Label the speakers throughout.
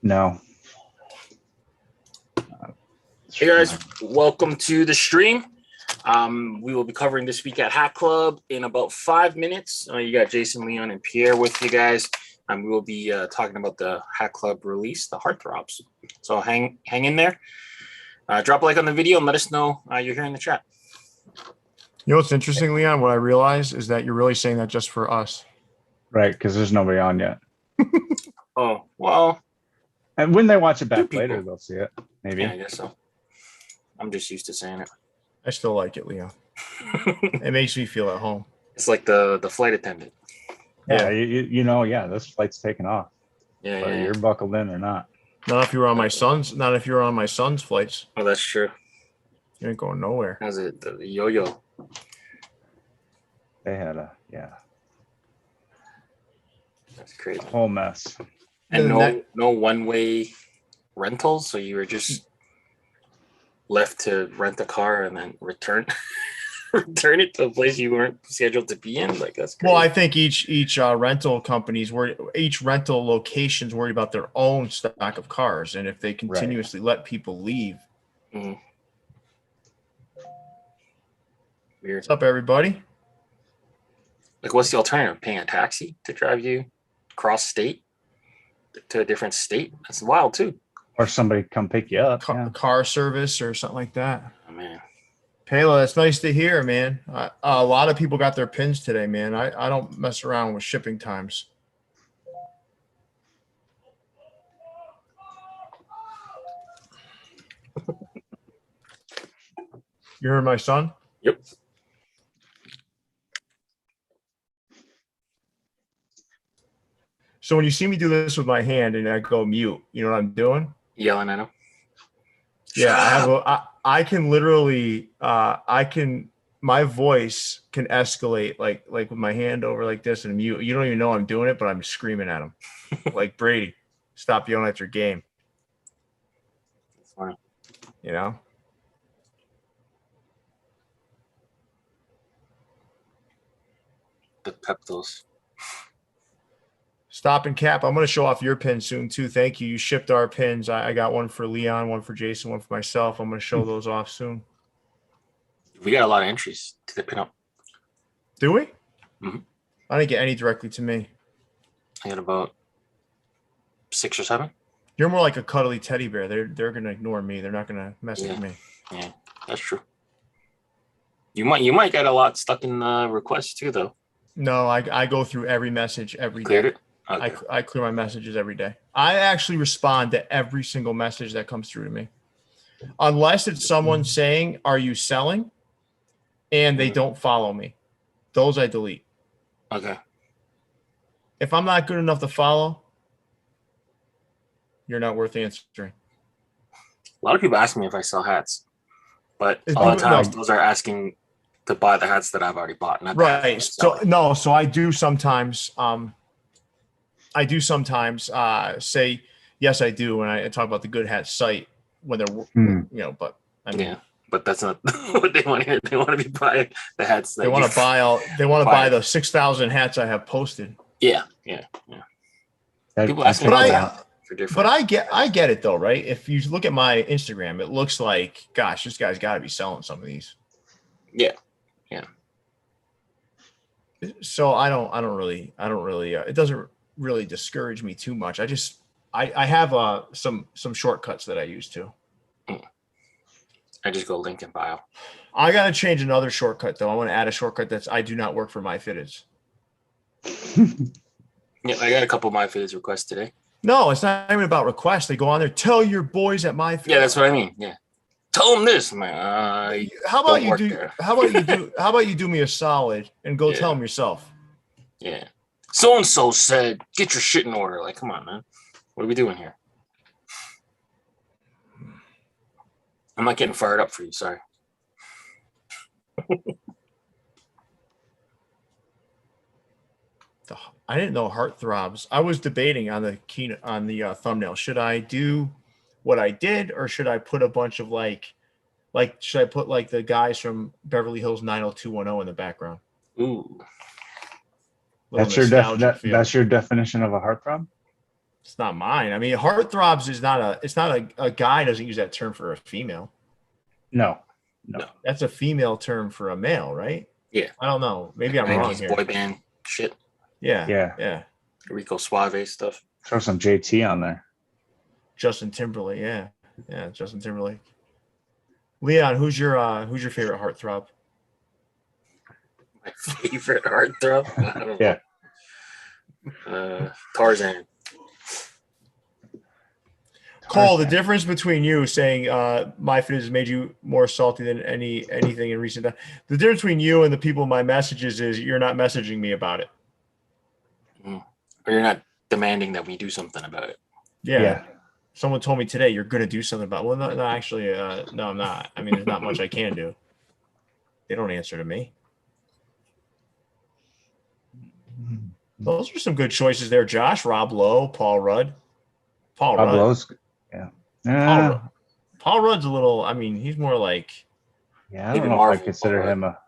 Speaker 1: No.
Speaker 2: Hey guys, welcome to the stream. We will be covering this week at Hatclub in about 5 minutes. You got Jason, Leon, and Pierre with you guys. We will be talking about the Hatclub release, the Heartthrobs. So hang in there. Drop a like on the video and let us know you're here in the chat.
Speaker 3: You know what's interesting, Leon? What I realize is that you're really saying that just for us.
Speaker 1: Right, because there's nobody on yet.
Speaker 2: Oh, well.
Speaker 1: And when they watch it back later, they'll see it. Maybe.
Speaker 2: Yeah, I guess so. I'm just used to saying it.
Speaker 3: I still like it, Leon. It makes me feel at home.
Speaker 2: It's like the flight attendant.
Speaker 1: Yeah, you know, this flight's taking off.
Speaker 2: Yeah,
Speaker 1: whether you're buckled in or not.
Speaker 3: Not if you were on my son's. Not if you were on my son's flights.
Speaker 2: Oh, that's true.
Speaker 3: You ain't going nowhere.
Speaker 2: How's it? The yo-yo.
Speaker 1: They had
Speaker 2: That's crazy.
Speaker 1: whole mess.
Speaker 2: And no one-way rentals, so you were just left to rent a car and then return it to a place you weren't scheduled to be in. Like, that's crazy.
Speaker 3: Well, I think each rental company's each rental location's worried about their own stock of cars, and if they continuously let people leave.
Speaker 2: Weird.
Speaker 3: What's up, everybody?
Speaker 2: Like, what's the alternative? Paying a taxi to drive you cross state to a different state? That's wild too.
Speaker 1: Or somebody come pick you up.
Speaker 3: Car service or something like that.
Speaker 2: Oh, man.
Speaker 3: Payla, that's nice to hear, man. A lot of people got their pins today, man. I don't mess around with shipping times. You heard my son?
Speaker 2: Yep.
Speaker 3: So when you see me do this with my hand and I go mute, you know what I'm doing?
Speaker 2: Yelling at him.
Speaker 3: Yeah, I can literally my voice can escalate like with my hand over like this and mute. You don't even know I'm doing it, but I'm screaming at him. Like, Brady, stop yelling at your game.
Speaker 2: That's funny.
Speaker 3: You know?
Speaker 2: The Peptos.
Speaker 3: Stop and cap. I'm going to show off your pin soon too. Thank you. You shipped our pins. I got one for Leon, one for Jason, one for myself. I'm going to show those off soon.
Speaker 2: We got a lot of entries to the pinup.
Speaker 3: Do we?
Speaker 2: Mm-hmm.
Speaker 3: I didn't get any directly to me.
Speaker 2: I got about 6 or 7.
Speaker 3: You're more like a cuddly teddy bear. They're going to ignore me. They're not going to mess with me.
Speaker 2: Yeah, that's true. You might get a lot stuck in requests too, though.
Speaker 3: No, I go through every message every
Speaker 2: Cleared
Speaker 3: day.
Speaker 2: It? Okay.
Speaker 3: I clear my messages every day. I actually respond to every single message that comes through to me. Unless it's someone saying, "Are you selling?" and they don't follow me. Those I delete.
Speaker 2: Okay.
Speaker 3: If I'm not good enough to follow, you're not worth answering.
Speaker 2: A lot of people ask me if I sell hats, but a lot of times those are asking to buy the hats that I've already bought. Not
Speaker 3: right. So I do sometimes say yes, I do when I talk about the Good Hat site when they're but I mean,
Speaker 2: but that's not what they want to hear. They want to be buying the hats.
Speaker 3: They want to buy the 6,000 hats I have posted.
Speaker 2: Yeah. People ask me about that for different.
Speaker 3: But I get it though, right? If you look at my Instagram, it looks like, gosh, this guy's got to be selling some of these.
Speaker 2: Yeah.
Speaker 3: So I don't really. It doesn't really discourage me too much. I have some shortcuts that I use too.
Speaker 2: I just go link in bio.
Speaker 3: I got to change another shortcut though. I want to add a shortcut that's I do not work for MyFitteds.
Speaker 2: Yeah, I got a couple of MyFitteds requests today.
Speaker 3: No, it's not even about requests. They go on there, tell your boys at MyFitteds.
Speaker 2: Yeah, that's what I mean. Yeah. Tell them this. I'm like,
Speaker 3: how about you do me a solid and go tell them yourself?
Speaker 2: Yeah. So-and-so said, get your shit in order. Like, come on, man. What are we doing here? I'm not getting fired up for you. Sorry.
Speaker 3: I didn't know Heartthrobs. I was debating on the thumbnail. Should I do what I did, or should I put a bunch of should I put like the guys from Beverly Hills 90210 in the background?
Speaker 2: Ooh.
Speaker 1: That's your definition of a heartthrob?
Speaker 3: It's not mine. I mean, heartthrobs is not a. It's not a guy doesn't use that term for a female.
Speaker 1: No.
Speaker 3: That's a female term for a male, right?
Speaker 2: Yeah.
Speaker 3: I don't know. Maybe I'm wrong
Speaker 2: 90s
Speaker 3: here.
Speaker 2: boy band shit.
Speaker 3: Yeah.
Speaker 2: Rico Suave stuff.
Speaker 1: Throw some JT on there.
Speaker 3: Justin Timberlake. Yeah. Justin Timberlake. Leon, who's your favorite heartthrob?
Speaker 2: My favorite heartthrob? I don't
Speaker 1: Yeah.
Speaker 2: know. Tarzan.
Speaker 3: Cole, the difference between you saying my fit has made you more salty than anything in recent time. The difference between you and the people in my messages is you're not messaging me about it.
Speaker 2: Or you're not demanding that we do something about it.
Speaker 3: Yeah. Someone told me today you're going to do something about it. Well, no, actually, no, I'm not. I mean, there's not much I can do. They don't answer to me. Those are some good choices there, Josh. Rob Lowe, Paul Rudd. Paul
Speaker 1: Rob
Speaker 3: Rudd.
Speaker 1: Lowe's, yeah.
Speaker 3: Paul Rudd's a little, I mean, he's more like.
Speaker 1: Yeah, I
Speaker 2: Maybe
Speaker 1: don't know
Speaker 2: Marvel
Speaker 1: if I consider
Speaker 2: Paul
Speaker 1: him a.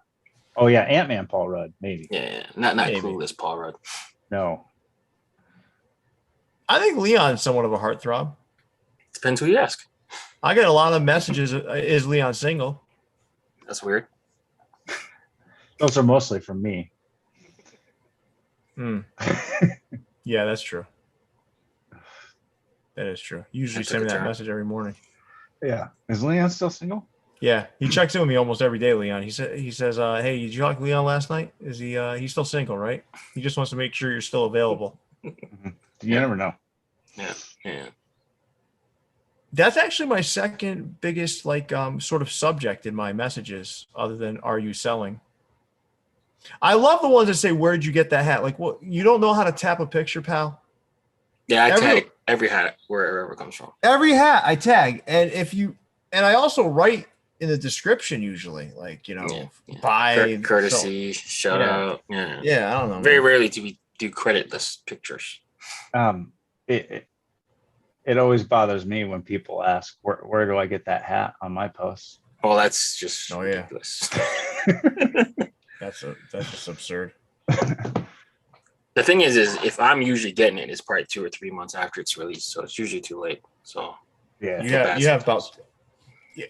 Speaker 1: Oh, yeah, Ant-Man Paul Rudd, maybe.
Speaker 2: Yeah, not
Speaker 3: Maybe.
Speaker 2: Clueless Paul Rudd.
Speaker 1: No.
Speaker 3: I think Leon's somewhat of a heartthrob.
Speaker 2: Depends who you ask.
Speaker 3: I get a lot of messages. Is Leon single?
Speaker 2: That's weird.
Speaker 1: Those are mostly from me.
Speaker 3: Yeah, that's true. That is true. You usually send me that message every morning.
Speaker 1: Yeah. Is Leon still single?
Speaker 3: Yeah, he checks in with me almost every day, Leon. He says, "Hey, did you talk to Leon last night? Is he? He's still single, right? He just wants to make sure you're still available."
Speaker 1: You never know.
Speaker 2: Yeah.
Speaker 3: That's actually my second biggest sort of subject in my messages, other than "Are you selling?" I love the ones that say, "Where'd you get that hat?" Like, what? You don't know how to tap a picture, pal?
Speaker 2: Yeah, I tag every hat wherever it comes from.
Speaker 3: Every hat I tag, and I also write in the description usually, buy
Speaker 2: courtesy, shout out.
Speaker 3: Yeah, I don't know.
Speaker 2: Very rarely do we do creditless pictures.
Speaker 1: It always bothers me when people ask where do I get that hat on my posts.
Speaker 2: Well, that's just ridiculous.
Speaker 3: That's just absurd.
Speaker 2: The thing is if I'm usually getting it, it's probably 2 or 3 months after it's released, so it's usually too late. So
Speaker 1: yeah,
Speaker 3: you have about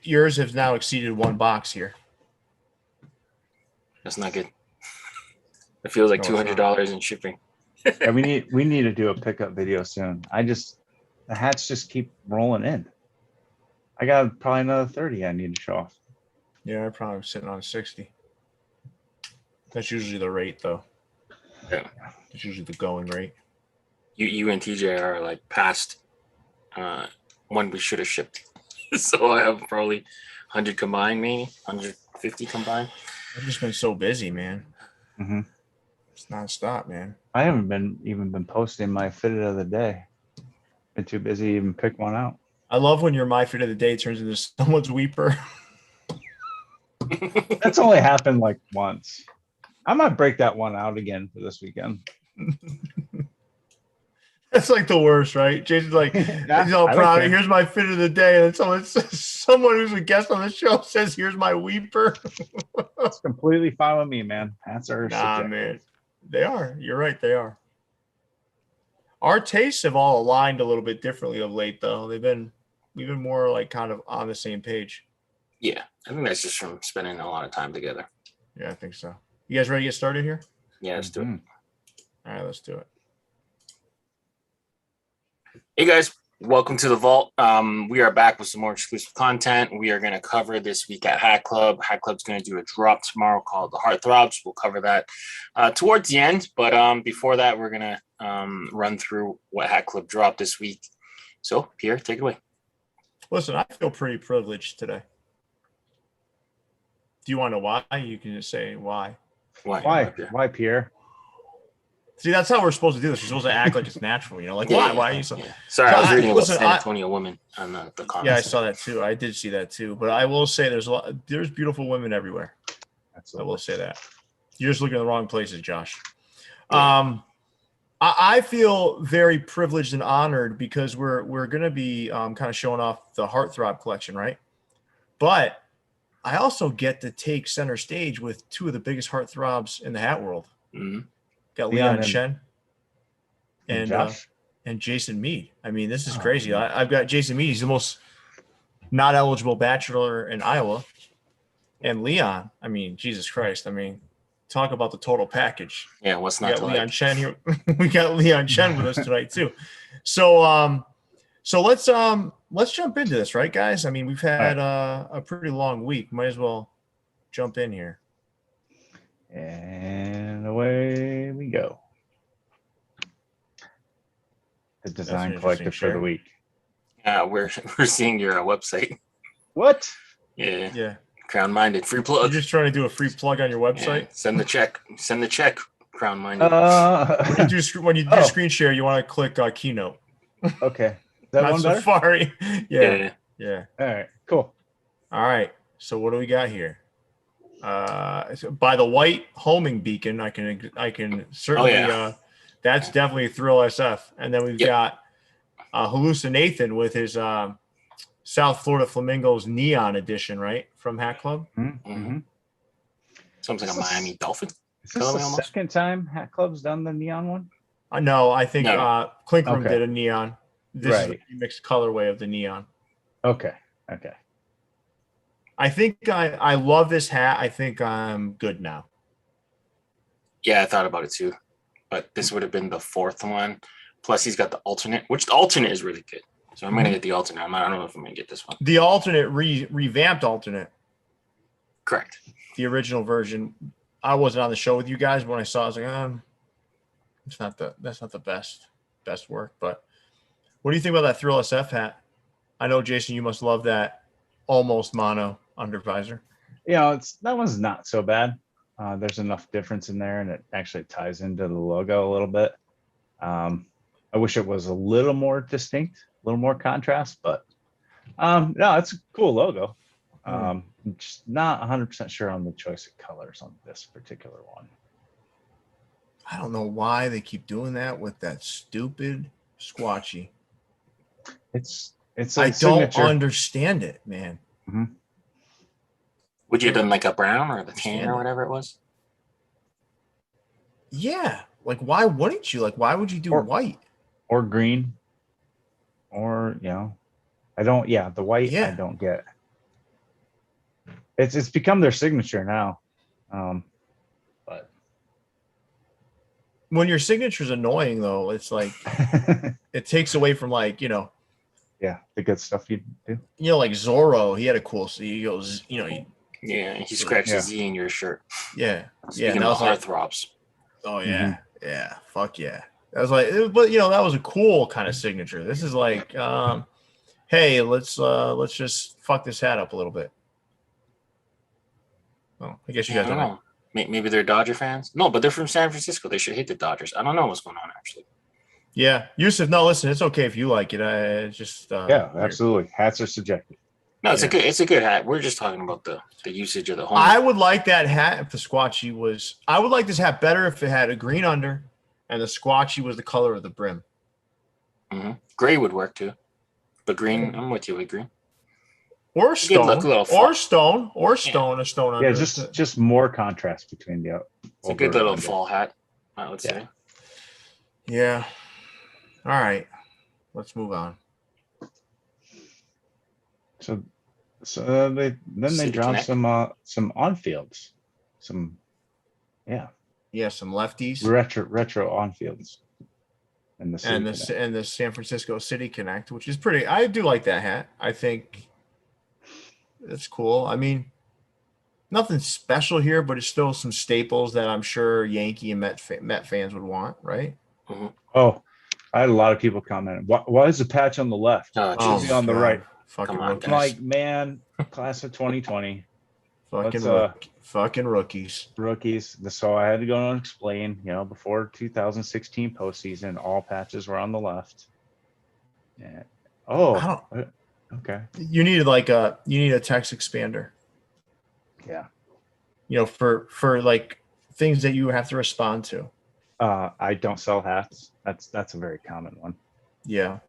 Speaker 3: yours has now exceeded one box here.
Speaker 2: That's not good. It feels like $200 in shipping.
Speaker 1: Yeah, we need to do a pickup video soon. The hats just keep rolling in. I got probably another 30 I need to show off.
Speaker 3: Yeah, I'm probably sitting on 60. That's usually the rate, though.
Speaker 2: Yeah,
Speaker 3: it's usually the going rate.
Speaker 2: You and TJ are like past one we should have shipped. So I have probably 100 combined, maybe 150 combined.
Speaker 3: I've just been so busy, man.
Speaker 1: Mm-hmm.
Speaker 3: It's nonstop, man.
Speaker 1: I haven't been posting my fitted of the day. Been too busy to even pick one out.
Speaker 3: I love when your my fit of the day turns into someone's weeper.
Speaker 1: That's only happened like once. I might break that one out again for this weekend.
Speaker 3: That's like the worst, right? Jason's like, he's all proud. Here's my fit of the day. And someone who's a guest on the show says, "Here's my weeper."
Speaker 1: It's completely fine with me, man. Hats are subjective.
Speaker 3: Man. They are. You're right. They are. Our tastes have all aligned a little bit differently of late, though. We've been more like kind of on the same page.
Speaker 2: Yeah, I think that's just from spending a lot of time together.
Speaker 3: Yeah, I think so. You guys ready to get started here?
Speaker 2: Yeah, let's do it.
Speaker 3: All right, let's do it.
Speaker 2: Hey guys, welcome to the vault. We are back with some more exclusive content. We are going to cover this week at Hatclub. Hatclub's going to do a drop tomorrow called the Heartthrobs. We'll cover that towards the end, but before that, we're going to run through what Hatclub dropped this week. So, Pierre, take it away.
Speaker 3: Listen, I feel pretty privileged today. Do you want to know why? You can just say why.
Speaker 1: Why, Pierre?
Speaker 3: See, that's how we're supposed to do this. We're supposed to act like it's natural, Like, why? Why are you so?
Speaker 2: Yeah. Sorry, I was reading about San Antonio women on the comments.
Speaker 3: Yeah, I saw that too. I did see that too. But I will say there's beautiful women everywhere. Absolutely. I will say that. You're just looking in the wrong places, Josh. Yeah. I feel very privileged and honored because we're going to be kind of showing off the Heartthrob collection, right? But I also get to take center stage with two of the biggest heartthrobs in the hat world.
Speaker 2: Mm-hmm.
Speaker 3: Got Leon Shen and
Speaker 1: Josh.
Speaker 3: and Jason Mead. I mean, this is
Speaker 1: Oh,
Speaker 3: crazy.
Speaker 1: man.
Speaker 3: I've got Jason Mead. He's the most not eligible bachelor in Iowa. And Leon, I mean, Jesus Christ. I mean, talk about the total package.
Speaker 2: Yeah, what's
Speaker 3: We
Speaker 2: not
Speaker 3: got
Speaker 2: to
Speaker 3: Leon
Speaker 2: like?
Speaker 3: Chen here. We got Leon Chen with us tonight too. So let's jump into this, right, guys? I mean, we've had a pretty long week. Might as well jump in here.
Speaker 1: And away we go. The design
Speaker 3: an
Speaker 1: collective
Speaker 3: interesting
Speaker 1: for the
Speaker 3: share.
Speaker 1: week.
Speaker 2: Yeah, we're seeing your website.
Speaker 1: What?
Speaker 2: Yeah,
Speaker 3: Yeah.
Speaker 2: Crown Minded, free
Speaker 3: You're
Speaker 2: plug.
Speaker 3: just trying to do a free plug on your website.
Speaker 2: Yeah, send the check. Send the check. Crown Minded.
Speaker 3: When you do
Speaker 1: Oh.
Speaker 3: screen share, you want to click Keynote.
Speaker 1: Okay. Is that
Speaker 3: Not
Speaker 1: one better?
Speaker 3: Safari. Yeah.
Speaker 2: Yeah.
Speaker 1: All right. Cool.
Speaker 3: All right. So what do we got here? So by the white homing beacon, I can certainly.
Speaker 2: yeah.
Speaker 3: That's definitely a Thrill SF. And then we've
Speaker 2: Yep.
Speaker 3: got Hallucinathan with his South Florida Flamingos Neon Edition, right, from Hatclub.
Speaker 1: Mm-hmm.
Speaker 2: Something like a Miami Dolphin.
Speaker 1: Is this the second time Hatclub's done the neon one?
Speaker 3: No, I think
Speaker 2: No.
Speaker 3: Clink Room
Speaker 1: Okay.
Speaker 3: did a neon. This
Speaker 1: Right.
Speaker 3: is a mixed colorway of the neon.
Speaker 1: Okay.
Speaker 3: I think I love this hat. I think I'm good now.
Speaker 2: Yeah, I thought about it too, but this would have been the fourth one. Plus, he's got the alternate, which the alternate is really good. So I'm gonna get the alternate. I don't know if I'm gonna get this one.
Speaker 3: The alternate revamped alternate,
Speaker 2: Correct.
Speaker 3: the original version. I wasn't on the show with you guys, but when I saw it, I was like, that's not the best work. But what do you think about that Thrill SF hat? I know, Jason, you must love that almost mono under visor.
Speaker 1: You know, that one's not so bad. There's enough difference in there, and it actually ties into the logo a little bit. I wish it was a little more distinct, a little more contrast, but no, it's a cool logo. I'm just not 100% sure on the choice of colors on this particular one.
Speaker 3: I don't know why they keep doing that with that stupid squatchy.
Speaker 1: It's
Speaker 3: I don't
Speaker 1: signature.
Speaker 3: understand it, man.
Speaker 1: Mm-hmm.
Speaker 2: Would you have done like a brown or the tan or whatever it was?
Speaker 3: Yeah, like why wouldn't you? Like why would you do white
Speaker 1: or green? Or I don't. Yeah, the white.
Speaker 3: Yeah.
Speaker 1: I don't get. It's become their signature now. But
Speaker 3: when your signature's annoying, though, it's like it takes away from
Speaker 1: yeah, the good stuff you do.
Speaker 3: Like Zorro, he had a cool. So he goes,
Speaker 2: Yeah, he scratched a Z in your shirt.
Speaker 3: Yeah,
Speaker 2: Speaking
Speaker 3: that
Speaker 2: of
Speaker 3: was
Speaker 2: Heartthrobs.
Speaker 3: Oh yeah, yeah, fuck yeah. That was like, but that was a cool kind of signature. This is like, hey, let's just fuck this hat up a little bit. Well, I guess you guys
Speaker 2: I don't know. Maybe they're Dodger fans. No, but they're from San Francisco. They should hate the Dodgers. I don't know what's going on actually.
Speaker 3: Yeah, Yusuf. No, listen, it's okay if you like it. It's just
Speaker 1: yeah, absolutely. Hats are subjective.
Speaker 2: No, it's a good hat. We're just talking about the usage of the home.
Speaker 3: I would like that hat if the squatchy was. I would like this hat better if it had a green under, and the squatchy was the color of the brim.
Speaker 2: Mm-hmm. Gray would work too, but green. I'm with you with green.
Speaker 3: Or stone, a stone under.
Speaker 1: Yeah, just more contrast between the.
Speaker 2: It's a good little fall hat, I would say.
Speaker 3: Yeah. All right, let's move on.
Speaker 1: So they dropped some on fields, some
Speaker 3: some lefties,
Speaker 1: retro on fields, and
Speaker 3: the San Francisco City Connect, which is pretty. I do like that hat. I think that's cool. I mean, nothing special here, but it's still some staples that I'm sure Yankee and Met fans would want, right?
Speaker 2: Mm-hmm.
Speaker 1: Oh, I had a lot of people commenting. Why is the patch on the left?
Speaker 2: Oh,
Speaker 1: It on the right.
Speaker 3: Fucking
Speaker 2: rookies.
Speaker 1: I'm like, man, class of 2020.
Speaker 3: Fucking rookies.
Speaker 1: Rookies. So I had to go and explain, before 2016 postseason, all patches were on the left. Yeah. Oh, okay.
Speaker 3: You need a text expander.
Speaker 1: Yeah.
Speaker 3: For like things that you have to respond to.
Speaker 1: I don't sell hats. That's a very common one.
Speaker 3: Yeah.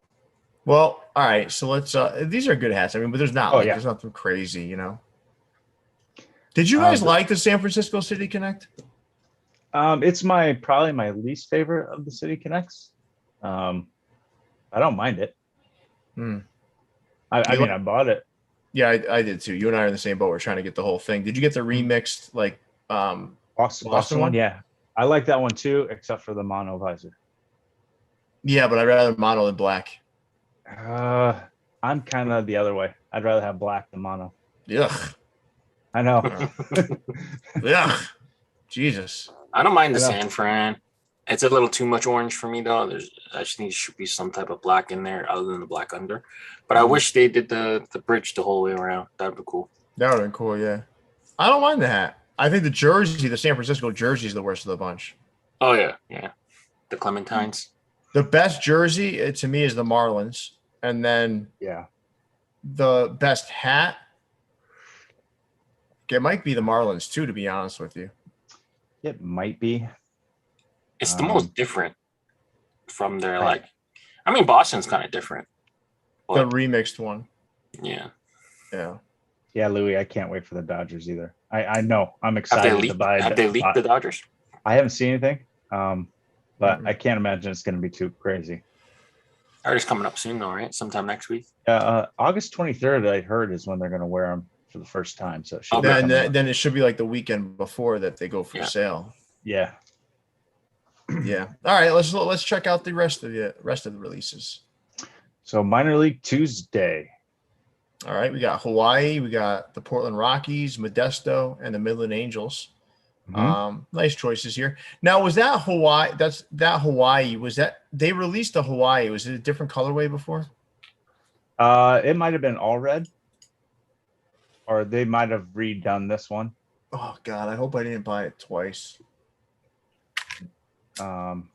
Speaker 3: Well, all right. So let's. These are good hats. I mean, but there's not. There's nothing crazy. Did you guys like the San Francisco City Connect?
Speaker 1: It's probably my least favorite of the City Connects. I don't mind it.
Speaker 3: Hmm.
Speaker 1: I mean, I bought it.
Speaker 3: Yeah, I did too. You and I are in the same boat. We're trying to get the whole thing. Did you get the remixed like
Speaker 1: Boston one, yeah. I like that one too, except for the mono visor.
Speaker 3: Yeah, but I'd rather mono than black.
Speaker 1: I'm kind of the other way. I'd rather have black than mono.
Speaker 3: Yuck.
Speaker 1: I know.
Speaker 3: Yuck. Jesus.
Speaker 2: I don't mind the
Speaker 1: I know.
Speaker 2: San Fran. It's a little too much orange for me though. I just think there should be some type of black in there other than the black under. But I wish they did the bridge the whole way around. That'd be cool.
Speaker 3: That would have been cool, yeah. I don't mind the hat. I think the jersey, the San Francisco jersey, is the worst of the bunch.
Speaker 2: Oh yeah, yeah. The Clementines.
Speaker 3: The best jersey to me is the Marlins, and then
Speaker 1: Yeah.
Speaker 3: the best hat. It might be the Marlins too, to be honest with you.
Speaker 1: It might be.
Speaker 2: It's the most different from their like. I mean, Boston's kind of different.
Speaker 3: The remixed one.
Speaker 2: Yeah.
Speaker 3: Yeah.
Speaker 1: Yeah, Louis, I can't wait for the Dodgers either. I know. I'm excited to buy.
Speaker 2: Have they leaked the Dodgers?
Speaker 1: I haven't seen anything, but I can't imagine it's going to be too crazy.
Speaker 2: Dodgers coming up soon, though, right? Sometime next week.
Speaker 1: August 23rd, I heard, is when they're going to wear them for the first time. So it should
Speaker 3: then it should be like the weekend before that they go for sale.
Speaker 1: Yeah.
Speaker 3: Yeah. All right. Let's check out the rest of the releases.
Speaker 1: So minor league Tuesday.
Speaker 3: All right. We got Hawaii. We got the Portland Rockies, Modesto, and the Midland Angels.
Speaker 1: Mm-hmm.
Speaker 3: Nice choices here. Now, was that Hawaii? That Hawaii. Was that they released a Hawaii? Was it a different colorway before?
Speaker 1: It might have been all red, or they might have redone this one.
Speaker 3: Oh God, I hope I didn't buy it twice. Damn.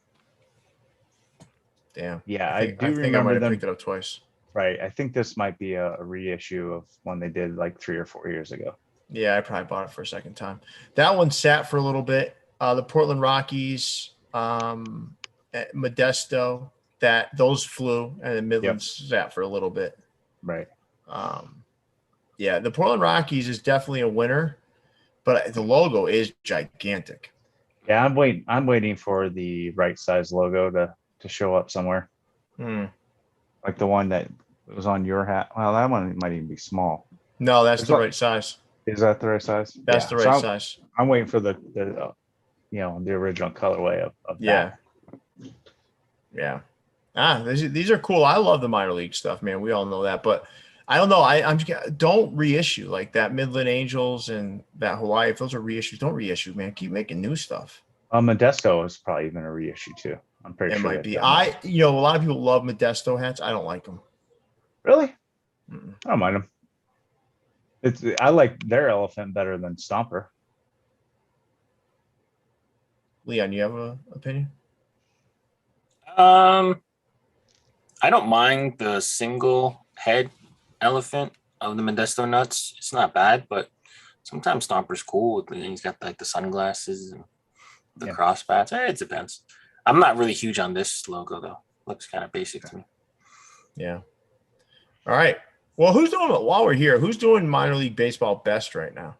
Speaker 1: Yeah,
Speaker 3: I think I might have picked it up twice.
Speaker 1: Right. I think this might be a reissue of one they did like 3 or 4 years ago.
Speaker 3: Yeah, I probably bought it for a second time. That one sat for a little bit. The Portland Rockies, Modesto, those flew, and the Midlands sat for a little bit.
Speaker 1: Right.
Speaker 3: Yeah, the Portland Rockies is definitely a winner, but the logo is gigantic.
Speaker 1: Yeah, I'm waiting for the right size logo to show up somewhere. Like the one that was on your hat. Well, that one might even be small.
Speaker 3: No, that's the right size.
Speaker 1: Is that the right size?
Speaker 3: That's the right size.
Speaker 1: I'm waiting for the original colorway of that.
Speaker 3: Yeah. These are cool. I love the minor league stuff, man. We all know that, but I don't know. I'm just don't reissue like that Midland Angels and that Hawaii. If those are reissues, don't reissue, man. Keep making new stuff.
Speaker 1: Modesto is probably even a reissue too. I'm pretty sure
Speaker 3: it might be. A lot of people love Modesto hats. I don't like them.
Speaker 1: Really? I don't mind them. I like their elephant better than Stomper.
Speaker 3: Leon, you have an opinion?
Speaker 2: I don't mind the single head elephant of the Modesto nuts. It's not bad, but sometimes Stomper's cool. He's got like the sunglasses and the cross bats. It depends. I'm not really huge on this logo though. Looks kind of basic to me.
Speaker 3: Yeah. All right. Well, while we're here, who's doing minor league baseball best right now?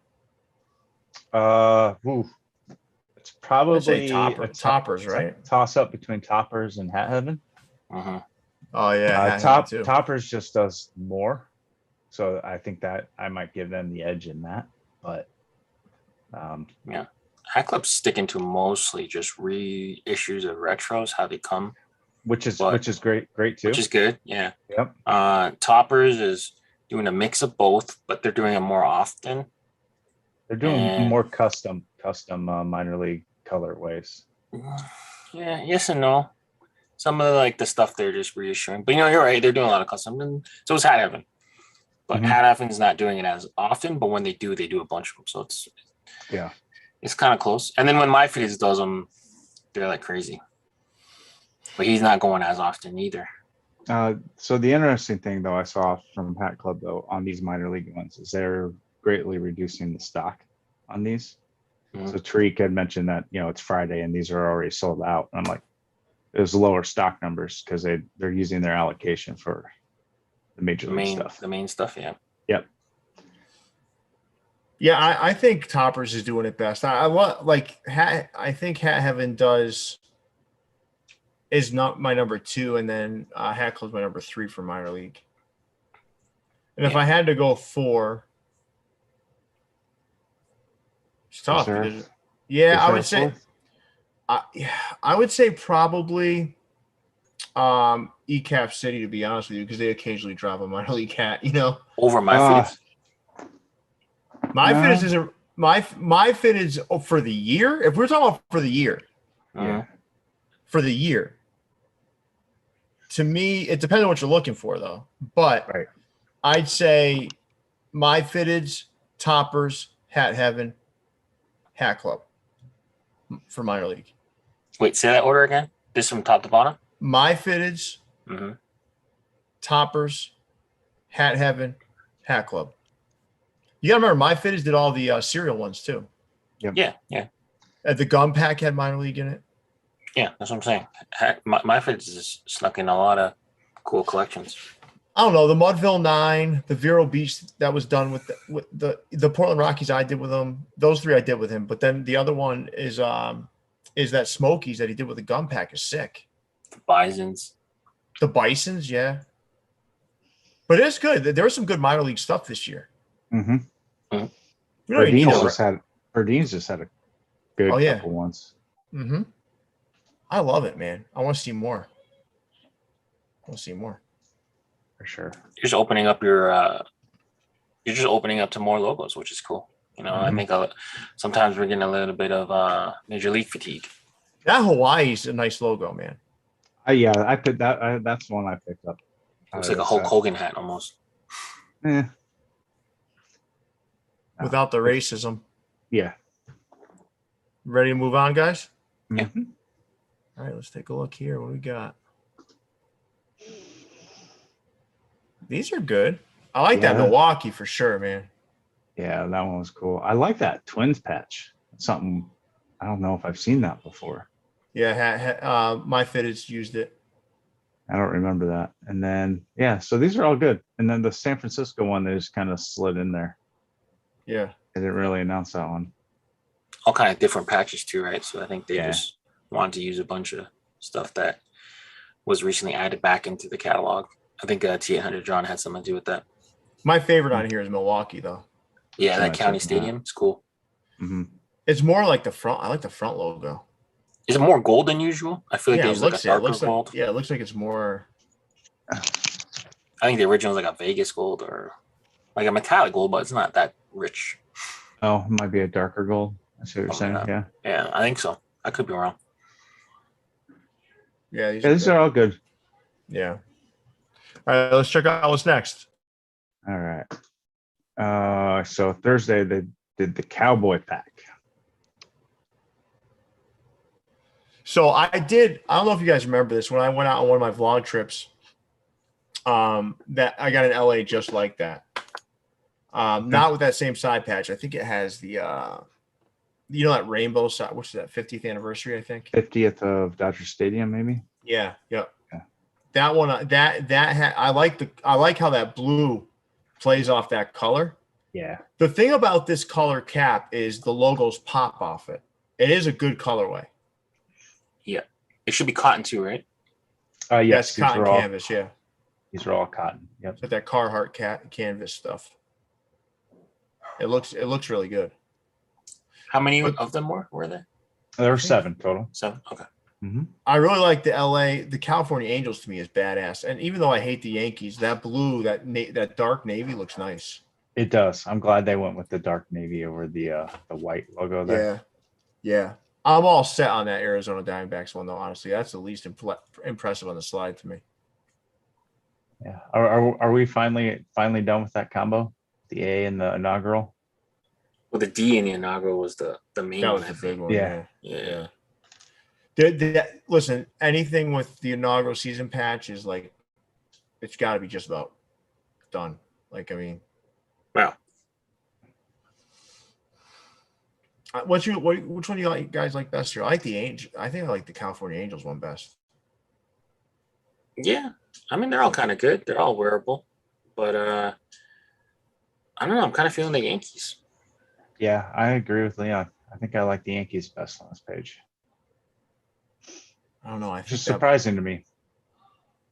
Speaker 1: It's probably
Speaker 3: Toppers, right?
Speaker 1: Toss up between Toppers and Hat Heaven.
Speaker 3: Oh yeah,
Speaker 1: Toppers just does more, so I think that I might give them the edge in that. But
Speaker 2: Hatclub's sticking to mostly just reissues of retros, how they come.
Speaker 1: Which is great too.
Speaker 2: Which is good, yeah.
Speaker 1: Yep.
Speaker 2: Toppers is doing a mix of both, but they're doing it more often.
Speaker 1: They're doing more custom minor league colorways.
Speaker 2: Yeah, yes and no. Some of the stuff they're just reissuing, but you're right. They're doing a lot of custom, and so is Hat Heaven. But Hat Heaven's not doing it as often. But when they do a bunch of them. So it's kind of close. And then when My Fitties does them, they're like crazy. But he's not going as often either.
Speaker 1: So the interesting thing, though, I saw from Hatclub, though, on these minor league ones is they're greatly reducing the stock on these. So Tariq had mentioned that, it's Friday and these are already sold out. And I'm like, there's lower stock numbers because they're using their allocation for the major league stuff.
Speaker 2: The main stuff, yeah.
Speaker 1: Yep.
Speaker 3: Yeah, I think Toppers is doing it best. I think Hat Heaven does is not my number 2, and then Hatclub's my number 3 for minor league. And if I had to go 4, it's tough. Because, I would say, I would say probably ECAF City, to be honest with you, because they occasionally drop a minor league hat.
Speaker 2: Over my feet.
Speaker 3: My fit isn't my fit is for the year. If we're talking about for the year, for the year. To me, it depends on what you're looking for, though. But I'd say my fitteds, toppers, hat heaven, hat club for minor league.
Speaker 2: Wait, say that order again. This from top to bottom.
Speaker 3: My fitteds, toppers, hat heaven, hat club. You gotta remember, my fitteds did all the serial ones too.
Speaker 2: Yeah.
Speaker 3: The gun pack had minor league in it.
Speaker 2: Yeah, that's what I'm saying. My fitteds is snuck in a lot of cool collections.
Speaker 3: I don't know, the Mudville 9, the Vero Beach that was done with the Portland Rockies. I did with them. Those 3 I did with him. But then the other one is that Smokies that he did with the gun pack is sick.
Speaker 2: The Bisons.
Speaker 3: The Bisons, yeah. But it's good. There was some good minor league stuff this year.
Speaker 1: Verdine's just had a good couple ones.
Speaker 3: I love it, man. I want to see more. For sure.
Speaker 2: You're just opening up to more logos, which is cool. I think sometimes we're getting a little bit of major league fatigue.
Speaker 3: That Hawaii's a nice logo, man.
Speaker 1: I picked that. That's the one I picked up.
Speaker 2: Looks like a Hulk Hogan hat almost.
Speaker 3: Without the racism.
Speaker 1: Yeah.
Speaker 3: Ready to move on, guys?
Speaker 2: Yeah.
Speaker 3: All right, let's take a look here. What do we got? These are good. I like that Milwaukee for sure, man.
Speaker 1: Yeah, that one was cool. I like that Twins patch. Something I don't know if I've seen that before.
Speaker 3: Yeah, my fitteds used it.
Speaker 1: I don't remember that. And then so these are all good. And then the San Francisco one, they just kind of slid in there.
Speaker 3: Yeah.
Speaker 1: They didn't really announce that one.
Speaker 2: All kind of different patches too, right? So I think they just wanted to use a bunch of stuff that was recently added back into the catalog. I think T800 John had something to do with that.
Speaker 3: My favorite on here is Milwaukee, though.
Speaker 2: Yeah, that County Stadium. It's cool.
Speaker 3: It's more like the front. I like the front logo.
Speaker 2: Is it more gold than usual? I feel like there's like a darker gold.
Speaker 3: It looks like it's more.
Speaker 2: I think the original is like a Vegas gold or like a metallic gold, but it's not that rich.
Speaker 1: Oh, it might be a darker gold. That's what you're saying.
Speaker 2: Yeah, I think so. I could be wrong.
Speaker 3: Yeah,
Speaker 1: these are all good.
Speaker 3: Yeah. All right, let's check out what's next.
Speaker 1: All right. So Thursday they did the Cowboy Pack.
Speaker 3: So I don't know if you guys remember this when I went out on one of my vlog trips. That I got an LA just like that. Not with that same side patch. I think it has the that rainbow side. What's that? 50th anniversary, I think.
Speaker 1: 50th of Dodger Stadium, maybe.
Speaker 3: Yeah. Yep. Yeah. That one. I like how that blue plays off that color.
Speaker 1: Yeah.
Speaker 3: The thing about this color cap is the logos pop off it. It is a good colorway.
Speaker 2: Yeah. It should be cotton too, right?
Speaker 3: Yes, cotton canvas. Yeah.
Speaker 1: These are all cotton. Yep.
Speaker 3: With that Carhartt canvas stuff. It looks really good.
Speaker 2: How many of them were there?
Speaker 1: There were 7 total.
Speaker 2: 7. Okay.
Speaker 3: I really like the California Angels. To me is badass. And even though I hate the Yankees, that blue, that dark navy looks nice.
Speaker 1: It does. I'm glad they went with the dark navy over the white logo there.
Speaker 3: Yeah. I'm all set on that Arizona Diamondbacks one though. Honestly, that's the least impressive on the slide to me.
Speaker 1: Yeah. Are we finally done with that combo? The A and the inaugural.
Speaker 2: Well, the D in the inaugural was the main one.
Speaker 3: That was the big one.
Speaker 2: Yeah.
Speaker 3: Listen, anything with the inaugural season patch is like, it's got to be just about done. Like, I mean,
Speaker 2: wow.
Speaker 3: Which one do you guys like best here? I like the Angel. I think I like the California Angels one best.
Speaker 2: Yeah, I mean they're all kind of good. They're all wearable, but I don't know. I'm kind of feeling the Yankees.
Speaker 1: Yeah, I agree with Leon. I think I like the Yankees best on this page.
Speaker 3: I don't know. I think
Speaker 1: Just
Speaker 3: that,
Speaker 1: surprising to me.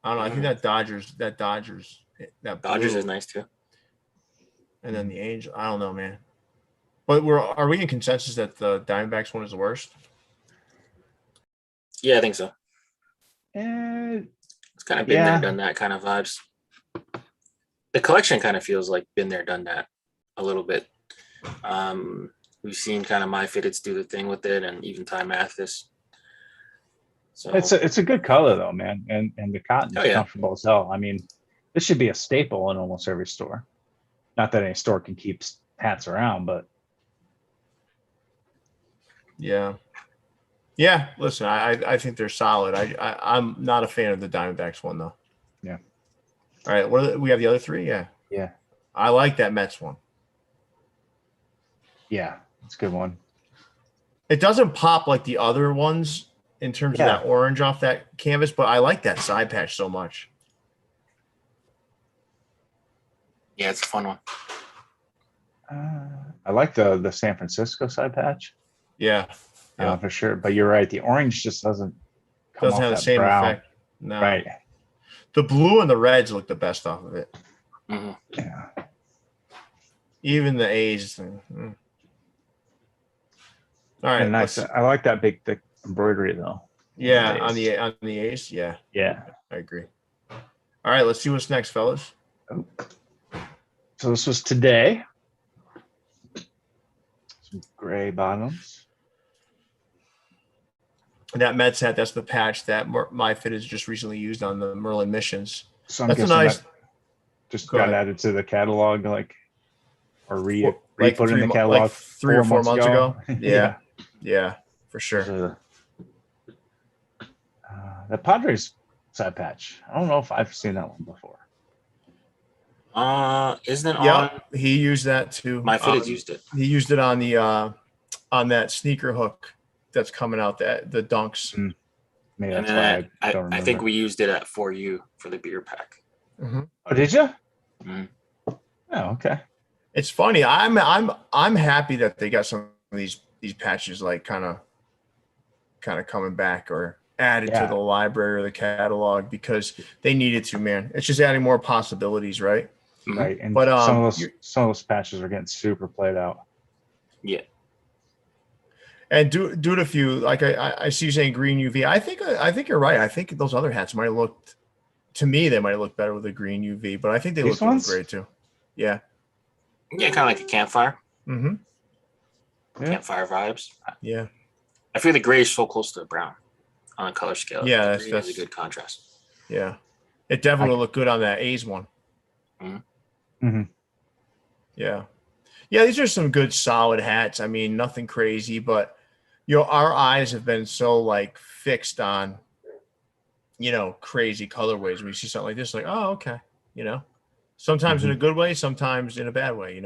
Speaker 3: I don't know. I think that Dodgers, that
Speaker 2: Dodgers
Speaker 3: blue,
Speaker 2: is nice too.
Speaker 3: and then the Angel. I don't know, man. But are we in consensus that the Diamondbacks one is the worst?
Speaker 2: Yeah, I think so.
Speaker 1: And
Speaker 2: It's kind of been there, done that kind of vibes. The collection kind of feels like been there, done that a little bit. We've seen kind of My Fitteds do the thing with it, and even Ty Mathis. So
Speaker 1: it's a good color though, man, and the cotton is
Speaker 2: yeah.
Speaker 1: comfortable as hell. I mean, this should be a staple in almost every store. Not that any store can keep hats around, but
Speaker 3: Yeah. Listen, I think they're solid. I'm not a fan of the Diamondbacks one though.
Speaker 1: Yeah.
Speaker 3: All right. We have the other three? Yeah.
Speaker 1: Yeah.
Speaker 3: I like that Mets one.
Speaker 1: Yeah, it's a good one.
Speaker 3: It doesn't pop like the other ones in terms of that orange off that canvas, but I like that side patch so much.
Speaker 2: Yeah, it's a fun one.
Speaker 1: I like the San Francisco side patch.
Speaker 3: Yeah.
Speaker 1: For sure. But you're right. The orange just doesn't
Speaker 3: have the same effect. No.
Speaker 1: Right.
Speaker 3: The blue and the reds look the best off of it.
Speaker 2: Mm-hmm.
Speaker 1: Yeah.
Speaker 3: Even the A's thing. All right.
Speaker 1: And nice. I like that big thick embroidery though.
Speaker 3: Yeah, on the A's. Yeah.
Speaker 1: Yeah.
Speaker 3: I agree. All right, let's see what's next, fellas.
Speaker 1: Oh. So this was today. Some gray bottoms.
Speaker 3: That Mets hat, that's the patch that My Fit has just recently used on the Merlin missions.
Speaker 1: So I'm
Speaker 3: that's a
Speaker 1: guessing
Speaker 3: nice.
Speaker 1: That just got added to the catalog, like, or re-put in the catalog
Speaker 3: like 3 or 4 months ago. Yeah, for sure.
Speaker 1: The Padres side patch. I don't know if I've seen that one before.
Speaker 2: Isn't it
Speaker 3: Yeah,
Speaker 2: on?
Speaker 3: he used that too.
Speaker 2: My Fitteds used it.
Speaker 3: He used it on the on that sneaker hook that's coming out, the dunks.
Speaker 1: Maybe that's why I don't remember.
Speaker 2: I think we used it at For You for the beer pack.
Speaker 3: Mm-hmm.
Speaker 1: Oh, did you?
Speaker 2: Mm-hmm.
Speaker 1: Oh, okay.
Speaker 3: It's funny. I'm happy that they got some of these patches like kind of coming back or added to the library or the catalog because they needed to, man. It's just adding more possibilities, right?
Speaker 1: Right. And
Speaker 3: but
Speaker 1: some of those patches are getting super played out.
Speaker 2: Yeah.
Speaker 3: And do it a few, like I see you saying green UV. I think you're right. I think those other hats might have looked, to me, they might have looked better with the green UV, but I think they look really great too. Yeah.
Speaker 2: Yeah, kind of like a campfire.
Speaker 3: Mm-hmm.
Speaker 1: Yeah.
Speaker 2: Campfire vibes.
Speaker 3: Yeah.
Speaker 2: I feel the gray is so close to the brown on a color scale.
Speaker 3: Yeah,
Speaker 2: that's a good contrast.
Speaker 3: Yeah. It definitely looked good on that A's one.
Speaker 2: Mm-hmm.
Speaker 1: Mm-hmm.
Speaker 3: Yeah. Yeah, these are some good solid hats. I mean, nothing crazy, but our eyes have been so like fixed on, crazy colorways. When you see something like this, like, oh, okay, sometimes in a good way, sometimes in a bad way,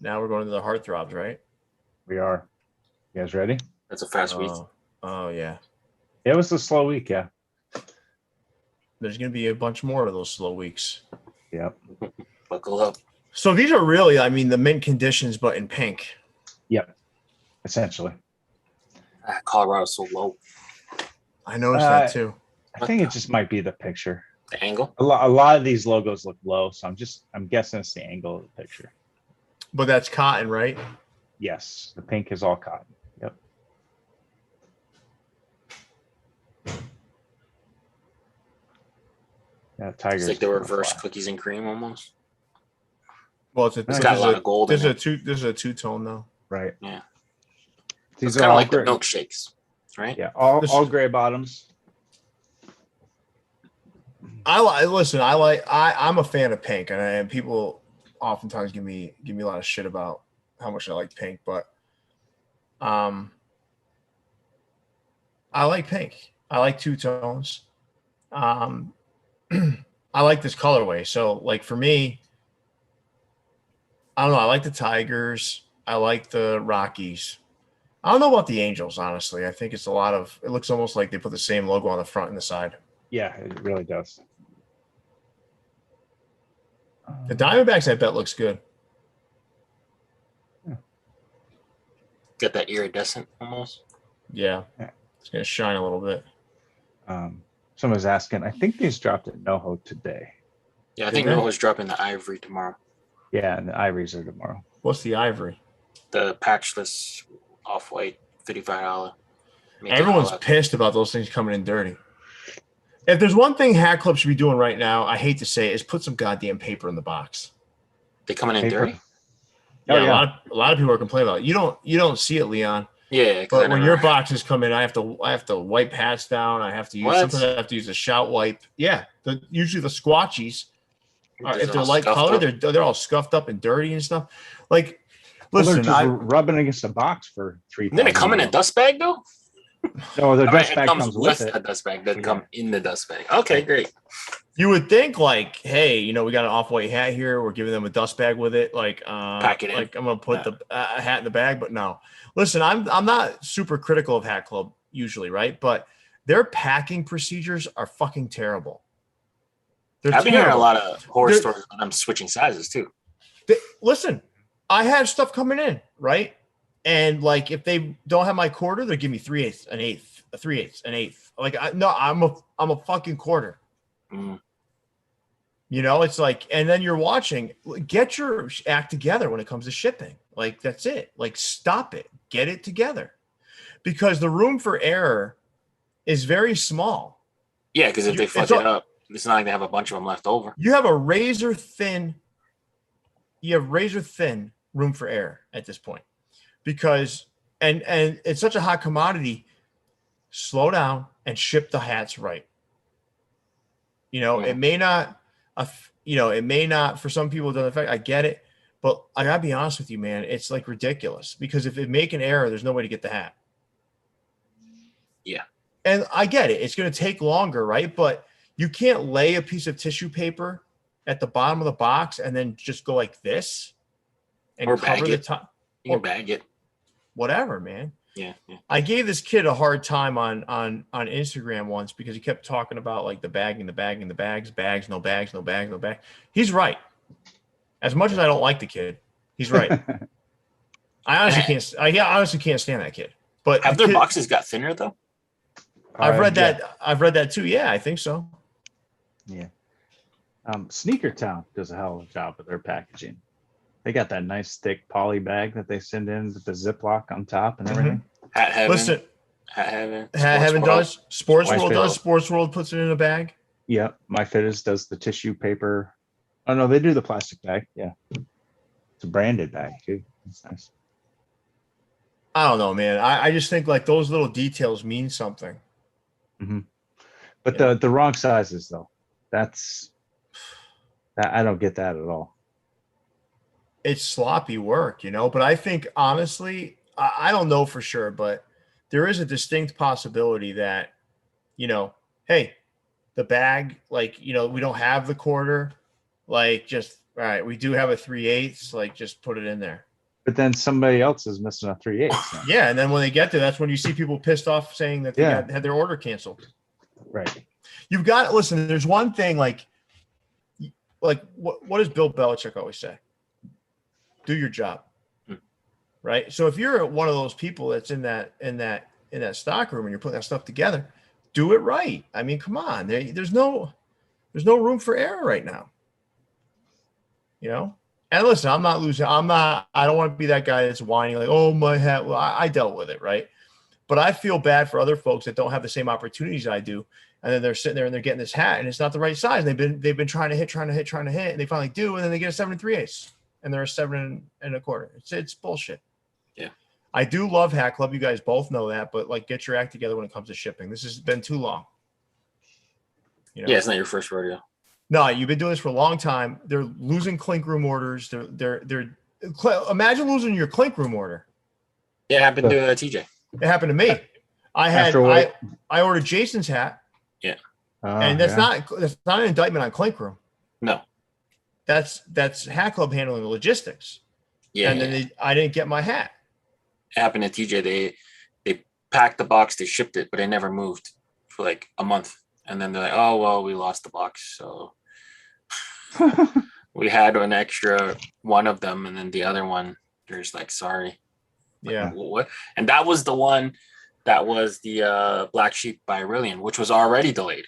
Speaker 3: Now we're going to the Heartthrobs, right?
Speaker 1: We are. You guys ready?
Speaker 2: That's a fast week.
Speaker 3: Oh yeah.
Speaker 1: It was a slow week, yeah.
Speaker 3: There's going to be a bunch more of those slow weeks.
Speaker 1: Yep.
Speaker 2: Buckle up.
Speaker 3: So these are really, the mint conditions, but in pink.
Speaker 1: Yep. Essentially.
Speaker 2: Colorado's so low.
Speaker 3: I noticed that too.
Speaker 1: I think it just might be the picture.
Speaker 2: The angle?
Speaker 1: A lot of these logos look low, so I'm guessing it's the angle of the picture.
Speaker 3: But that's cotton, right?
Speaker 1: Yes. The pink is all cotton. Yep. Yeah, Tigers.
Speaker 2: It's like the reverse cookies and cream almost.
Speaker 3: Well, it's
Speaker 2: got a lot of gold.
Speaker 3: This is a two-tone though.
Speaker 1: Right.
Speaker 2: Yeah.
Speaker 1: These
Speaker 2: it's kind of like the milkshakes, right?
Speaker 1: Yeah. All gray bottoms.
Speaker 3: I'm a fan of pink, and people oftentimes give me a lot of shit about how much I like pink, but I like pink. I like two tones. I like this colorway. So like for me, I don't know. I like the Tigers. I like the Rockies. I don't know about the Angels, honestly. I think it's it looks almost like they put the same logo on the front and the side.
Speaker 1: Yeah, it really does.
Speaker 3: The Diamondbacks, I bet, looks good.
Speaker 2: Get that iridescent almost.
Speaker 3: Yeah. It's gonna shine a little bit.
Speaker 1: Someone's asking. I think these dropped at NoHo today.
Speaker 2: Yeah, I think Noah's dropping the ivory tomorrow.
Speaker 1: Yeah, and the ivories are tomorrow.
Speaker 3: What's the ivory?
Speaker 2: The patchless off-white $55.
Speaker 3: Everyone's pissed about those things coming in dirty. If there's one thing Hatclub should be doing right now, I hate to say it, is put some goddamn paper in the box.
Speaker 2: They coming in dirty?
Speaker 3: Yeah, a lot of people are complaining about it. You don't see it, Leon.
Speaker 2: Yeah,
Speaker 3: but when your boxes come in, I have to wipe hats down. I have to use sometimes I have to use a shout wipe. Yeah, usually the squatchies, if they're light color, they're all scuffed up and dirty and stuff. Like, listen,
Speaker 1: they're just rubbing against the box for 3.
Speaker 2: Didn't it come in a dust bag though?
Speaker 1: No, the dust bag comes with it.
Speaker 2: A dust bag doesn't come in the dust bag. Okay, great.
Speaker 3: You would think like, hey, we got an off-white hat here. We're giving them a dust bag with it. Like,
Speaker 2: pack it in.
Speaker 3: Like I'm gonna put the hat in the bag, but no. Listen, I'm not super critical of Hatclub usually, right? But their packing procedures are fucking terrible.
Speaker 2: I've been hearing a lot of horror stories about them switching sizes too.
Speaker 3: Listen, I had stuff coming in, right? And like, if they don't have my quarter, they give me 3/8, an eighth, a 3/8, an eighth. Like, I'm a fucking quarter.
Speaker 2: Mm.
Speaker 3: It's like, and then you're watching. Get your act together when it comes to shipping. Like, that's it. Like, stop it. Get it together, because the room for error is very small.
Speaker 2: Yeah, because if they fuck it up, it's not like they have a bunch of them left over.
Speaker 3: You have razor thin room for error at this point. Because and it's such a hot commodity, slow down and ship the hats right. It may not, for some people it doesn't affect. I get it, but I gotta be honest with you, man. It's like ridiculous, because if it make an error, there's no way to get the hat.
Speaker 2: Yeah,
Speaker 3: and I get it. It's gonna take longer, right? But you can't lay a piece of tissue paper at the bottom of the box and then just go like this and cover the top.
Speaker 2: You can bag it.
Speaker 3: Whatever, man.
Speaker 2: Yeah.
Speaker 3: I gave this kid a hard time on Instagram once because he kept talking about like the bags, no bags. He's right. As much as I don't like the kid, he's right. I honestly can't stand that kid. But
Speaker 2: have their boxes got thinner though?
Speaker 3: I've read that too. Yeah, I think so.
Speaker 1: Yeah. Sneaker Town does a hell of a job with their packaging. They got that nice thick poly bag that they send in with the Ziploc on top and everything.
Speaker 2: Hat Heaven.
Speaker 3: Listen,
Speaker 2: Hat
Speaker 3: Heaven does. Sports World does. Sports World puts it in a bag.
Speaker 1: Yep. My Fitters does the tissue paper. Oh no, they do the plastic bag. Yeah. It's a branded bag too. It's nice.
Speaker 3: I don't know, man. I just think like those little details mean something.
Speaker 1: Mm-hmm. But the wrong sizes though. I don't get that at all.
Speaker 3: It's sloppy work, but I think honestly, I don't know for sure, but there is a distinct possibility that, hey, the bag, like, we don't have the quarter, like just, all right, we do have a 3/8, like just put it in there.
Speaker 1: But then somebody else is missing a 3/8.
Speaker 3: Yeah. And then when they get there, that's when you see people pissed off saying that they had their order canceled.
Speaker 1: Right.
Speaker 3: You've got to listen. There's one thing like what does Bill Belichick always say? Do your job, right? So if you're one of those people that's in that stock room and you're putting that stuff together, do it right. I mean, come on, there's no room for error right now. And listen, I'm not losing. I don't want to be that guy that's whining like, oh, my hat. Well, I dealt with it, right? But I feel bad for other folks that don't have the same opportunities I do, and then they're sitting there and they're getting this hat and it's not the right size. And they've been trying to hit, and they finally do, and then they get a 7 3/8. And they're a 7 1/4. It's bullshit.
Speaker 2: Yeah.
Speaker 3: I do love Hatclub. You guys both know that, but like get your act together when it comes to shipping. This has been too long.
Speaker 2: Yeah, it's not your first rodeo.
Speaker 3: No, you've been doing this for a long time. They're losing clink room orders. They're imagine losing your clink room order.
Speaker 2: Yeah, it happened to TJ.
Speaker 3: It happened to me. I ordered Jason's hat.
Speaker 2: Yeah.
Speaker 3: And that's not an indictment on clink room.
Speaker 2: No.
Speaker 3: That's Hatclub handling the logistics.
Speaker 2: Yeah.
Speaker 3: And then I didn't get my hat.
Speaker 2: It happened to TJ. They packed the box, they shipped it, but it never moved for like a month. And then they're like, oh, well, we lost the box. So we had an extra one of them. And then the other one, they're just like, sorry.
Speaker 3: Yeah.
Speaker 2: Like, what? And that was the one That was the Black Sheep by Aurelian, which was already delayed.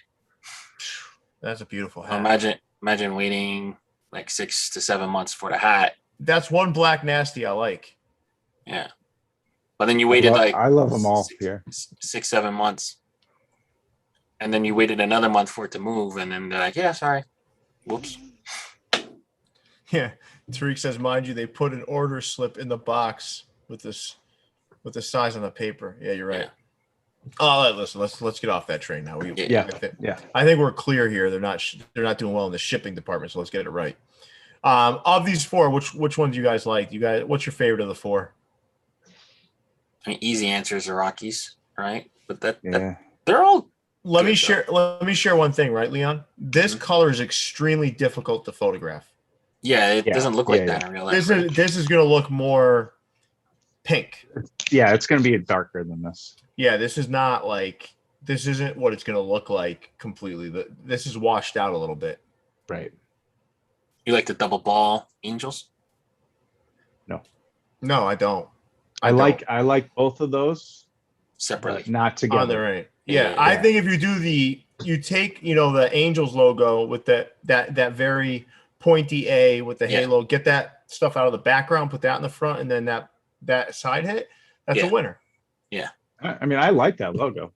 Speaker 3: That's a beautiful hat.
Speaker 2: Imagine waiting like 6 to 7 months for the hat.
Speaker 3: That's one black nasty I like.
Speaker 2: Yeah. But then you waited
Speaker 1: I love them all here.
Speaker 2: 6, 7 months. And then you waited another month for it to move. And then they're like, yeah, sorry. Whoops.
Speaker 3: Yeah. Tariq says, mind you, they put an order slip in the box with the size on the paper. Yeah, you're right.
Speaker 2: Yeah.
Speaker 3: Oh, listen, let's get off that train now. I think we're clear here. They're not doing well in the shipping department, so let's get it right. Of these four, which ones do you guys like? What's your favorite of the four?
Speaker 2: I mean, easy answers are Rockies, right? But
Speaker 1: Yeah.
Speaker 2: they're all.
Speaker 3: Let me share one thing, right, Leon? This color is extremely difficult to photograph.
Speaker 2: Yeah, it doesn't look like that in real life.
Speaker 3: This is going to look more pink.
Speaker 1: Yeah, it's going to be darker than this.
Speaker 3: Yeah, this isn't what it's going to look like completely. This is washed out a little bit.
Speaker 1: Right.
Speaker 2: You like the double ball angels?
Speaker 3: No, I don't.
Speaker 1: I like both of those
Speaker 2: Separately,
Speaker 1: but not together.
Speaker 3: On their own. Yeah, I think if you do you take the Angels logo with that very pointy A with the halo, get that stuff out of the background, put that in the front, and then that side hit. That's a winner.
Speaker 2: Yeah.
Speaker 1: I mean, I like that logo,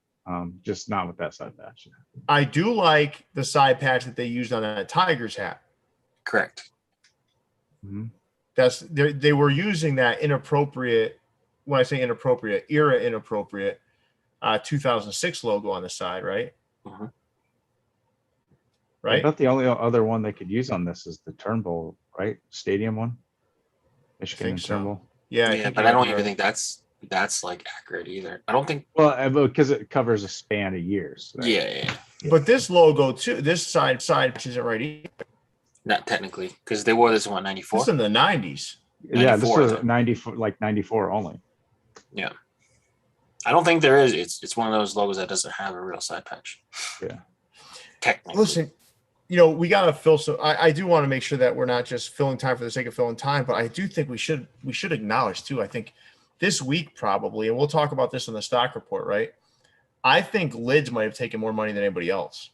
Speaker 1: just not with that side patch.
Speaker 3: I do like the side patch that they used on that Tigers hat.
Speaker 2: Correct.
Speaker 1: Mm-hmm.
Speaker 3: They were using that inappropriate. When I say inappropriate, era inappropriate, 2006 logo on the side, right?
Speaker 2: Mm-hmm.
Speaker 3: Right.
Speaker 1: I bet the only other one they could use on this is the Turnbull, right? Stadium one. Michigan and Turnbull.
Speaker 3: Yeah,
Speaker 2: but I don't even think that's like accurate either. I don't think.
Speaker 1: Well, because it covers a span of years. Right?
Speaker 2: Yeah.
Speaker 3: But this logo too, this side isn't right either.
Speaker 2: Not technically, because they wore this one 94.
Speaker 3: This is in the 90s.
Speaker 1: Yeah, this was 94, like 94 only.
Speaker 2: Yeah. I don't think there is. It's one of those logos that doesn't have a real side patch.
Speaker 1: Yeah.
Speaker 2: Technically.
Speaker 3: Listen, we got to fill some. I do want to make sure that we're not just filling time for the sake of filling time, but I do think we should acknowledge too. I think this week probably, and we'll talk about this in the stock report, right? I think Lids might have taken more money than anybody else.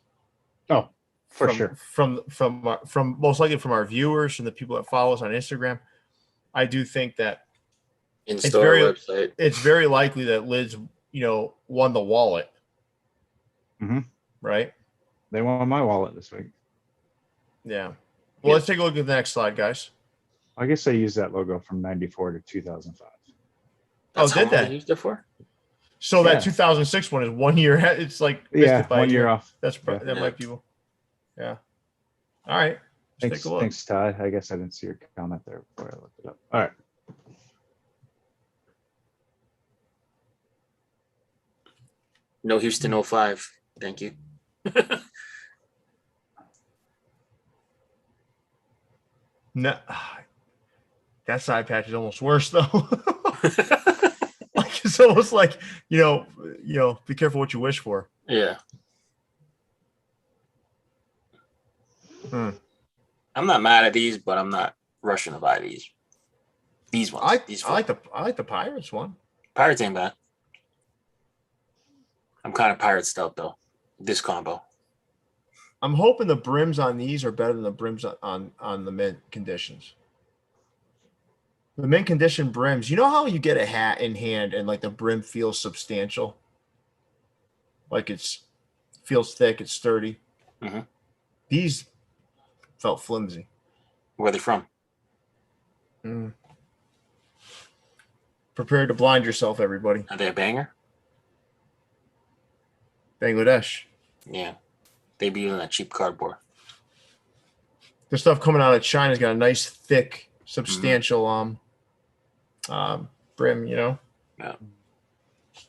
Speaker 1: Oh, for sure.
Speaker 3: From most likely from our viewers, from the people that follow us on Instagram. I do think that
Speaker 2: website.
Speaker 3: It's very likely that Lids, won the wallet.
Speaker 1: Mm-hmm.
Speaker 3: Right?
Speaker 1: They won my wallet this week.
Speaker 3: Yeah. Well, let's take a look at the next slide, guys.
Speaker 1: I guess I used that logo from 94 to 2005.
Speaker 2: That's
Speaker 3: did that?
Speaker 2: Used it for?
Speaker 3: So that 2006 one is 1 year. It's like
Speaker 1: 1 year off.
Speaker 3: That might be. Yeah. All right. Let's take a look.
Speaker 1: Thanks, Todd. I guess I didn't see your comment there before I looked it up. All right.
Speaker 2: No Houston 05. Thank you.
Speaker 3: No, that side patch is almost worse though. Like it's almost like be careful what you wish for.
Speaker 2: Yeah.
Speaker 3: Hmm.
Speaker 2: I'm not mad at these, but I'm not rushing to buy these. These ones.
Speaker 3: I like the Pirates one.
Speaker 2: Pirates ain't bad. I'm kind of pirate stout though. This combo.
Speaker 3: I'm hoping the brims on these are better than the brims on the mint conditions. The mint condition brims, you know how you get a hat in hand and like the brim feels substantial? Like feels thick, it's sturdy.
Speaker 2: Mm-hmm.
Speaker 3: These felt flimsy.
Speaker 2: Where are they from?
Speaker 3: Prepare to blind yourself, everybody.
Speaker 2: Are they a banger?
Speaker 3: Bangladesh.
Speaker 2: Yeah. They be using that cheap cardboard.
Speaker 3: The stuff coming out of China's got a nice, thick, substantial brim,
Speaker 2: Yeah.
Speaker 3: All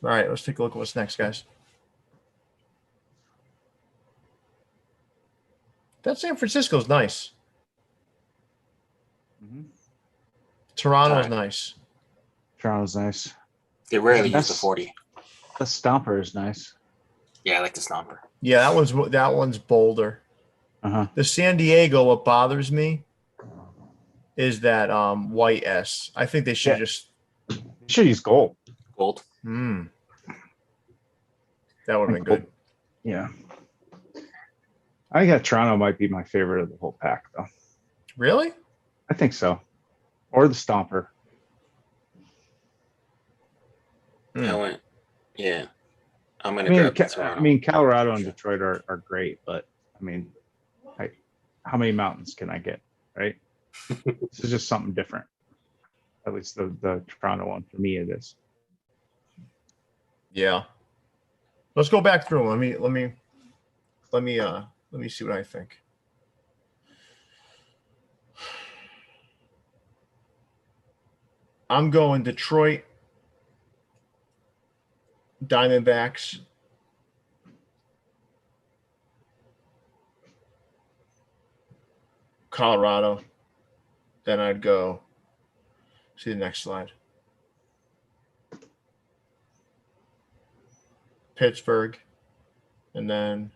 Speaker 3: right, let's take a look at what's next, guys. That San Francisco's nice.
Speaker 1: Mm-hmm.
Speaker 3: Toronto's nice.
Speaker 1: Toronto's nice.
Speaker 2: They rarely use the 40.
Speaker 1: The Stomper is nice.
Speaker 2: Yeah, I like the Stomper.
Speaker 3: Yeah, that one's bolder.
Speaker 1: Uh-huh.
Speaker 3: The San Diego, what bothers me is that white S. I think they should
Speaker 1: should use gold.
Speaker 2: Gold.
Speaker 3: That would have been good.
Speaker 1: Yeah. I think that Toronto might be my favorite of the whole pack, though.
Speaker 3: Really?
Speaker 1: I think so. Or the Stomper.
Speaker 2: I went. Yeah. I'm
Speaker 1: I
Speaker 2: gonna
Speaker 1: mean,
Speaker 2: grab the Toronto.
Speaker 1: I mean, Colorado and Detroit are great, but I mean, how many mountains can I get, right? This is just something different. At least the Toronto one for me it is.
Speaker 3: Yeah. Let's go back through them. Let me see what I think. I'm going Detroit, Diamondbacks, Colorado. Then I'd go. See the next slide. Pittsburgh, and then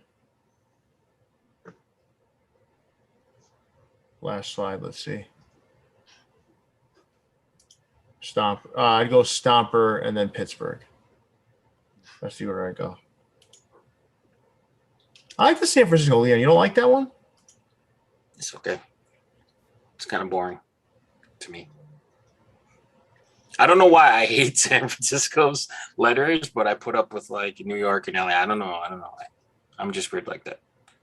Speaker 3: last slide. Let's see. I'd go Stomper and then Pittsburgh. Let's see where I go. I like the San Francisco Leon. You don't like that one?
Speaker 2: It's okay. It's kind of boring to me. I don't know why I hate San Francisco's letters, but I put up with like New York and LA. I don't know why. I'm just weird like that.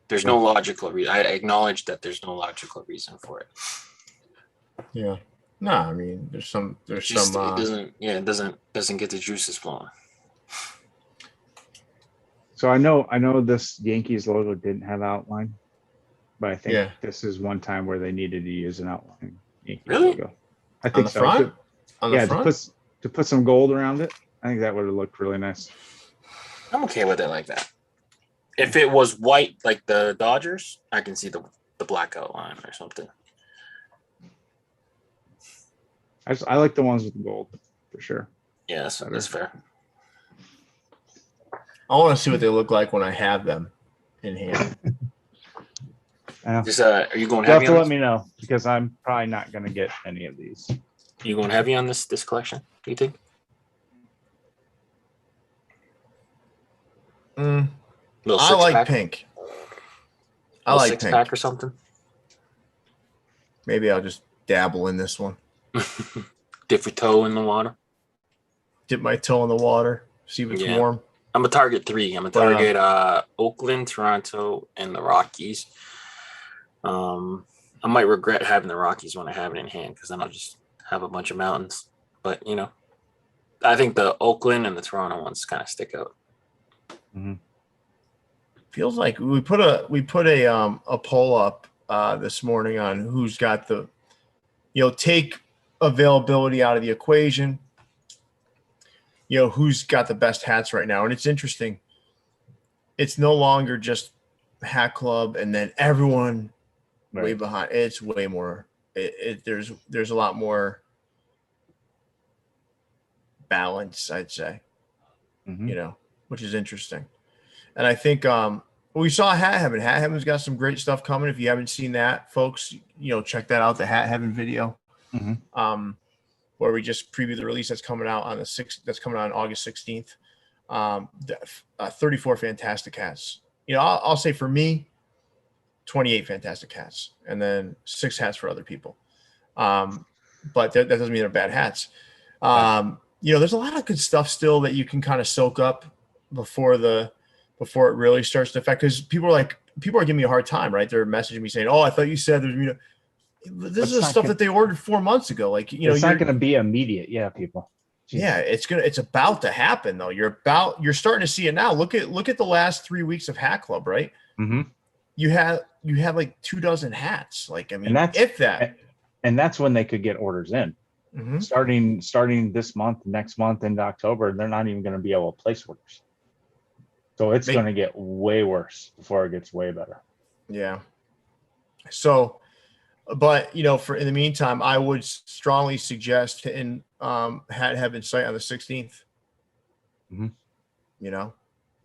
Speaker 2: There's no logical reason. I acknowledge that there's no logical reason for it.
Speaker 3: Yeah. No, I mean there's some
Speaker 2: it doesn't get the juices flowing.
Speaker 1: So I know this Yankees logo didn't have outline, but I think this is one time where they needed to use an outline Yankees logo. I think
Speaker 3: on the front? On the front?
Speaker 1: To put some gold around it. I think that would have looked really nice.
Speaker 2: I'm okay with it like that. If it was white like the Dodgers, I can see the black outline or something.
Speaker 1: I like the ones with the gold for sure.
Speaker 2: Yeah, that's fair.
Speaker 3: I want to see what they look like when I have them in hand.
Speaker 2: Just, are you going
Speaker 1: heavy? You have to let
Speaker 2: me
Speaker 1: me know because I'm probably not going to get any of these.
Speaker 2: You going heavy on this collection? Do you think?
Speaker 3: I like pink. I like pink.
Speaker 2: Pack or something.
Speaker 3: Maybe I'll just dabble in this one.
Speaker 2: Dip your toe in the water.
Speaker 3: Dip my toe in the water. See if it's warm.
Speaker 2: I'm a target 3. I'm a target Oakland, Toronto, and the Rockies. I might regret having the Rockies when I have it in hand because then I'll just have a bunch of mountains. But I think the Oakland and the Toronto ones kind of stick out.
Speaker 1: Mm-hmm.
Speaker 3: Feels like we put a poll up this morning on who's got the take availability out of the equation. Who's got the best hats right now, and it's interesting. It's no longer just Hatclub and then everyone way behind. It's way more. There's a lot more balance, I'd say.
Speaker 1: Mm-hmm.
Speaker 3: Which is interesting. And I think we saw Hat Heaven. Hat Heaven's got some great stuff coming. If you haven't seen that, folks, check that out, the Hat Heaven video.
Speaker 1: Mm-hmm.
Speaker 3: Where we just previewed the release that's coming out on the 6th. That's coming out on August 16th. 34 fantastic hats. I'll say for me, 28 fantastic hats, and then 6 hats for other people. But that doesn't mean they're bad hats. There's a lot of good stuff still that you can kind of soak up before it really starts to affect. Because people are giving me a hard time, right? They're messaging me saying, "Oh, I thought you said there's this is stuff that they ordered 4 months ago." Like
Speaker 1: it's not going to be immediate. Yeah, people. Jeez.
Speaker 3: Yeah, it's about to happen though. You're starting to see it now. Look at the last 3 weeks of Hat Club, right?
Speaker 1: Mm-hmm.
Speaker 3: You have like 24 hats. Like, I mean,
Speaker 1: and that's when they could get orders in.
Speaker 3: Mm-hmm.
Speaker 1: Starting this month, next month into October, they're not even going to be able to place orders. So it's going to get way worse before it gets way better.
Speaker 3: Yeah. So, but for in the meantime, I would strongly suggest hitting Hat Heaven site on the 16th.
Speaker 1: Mm-hmm.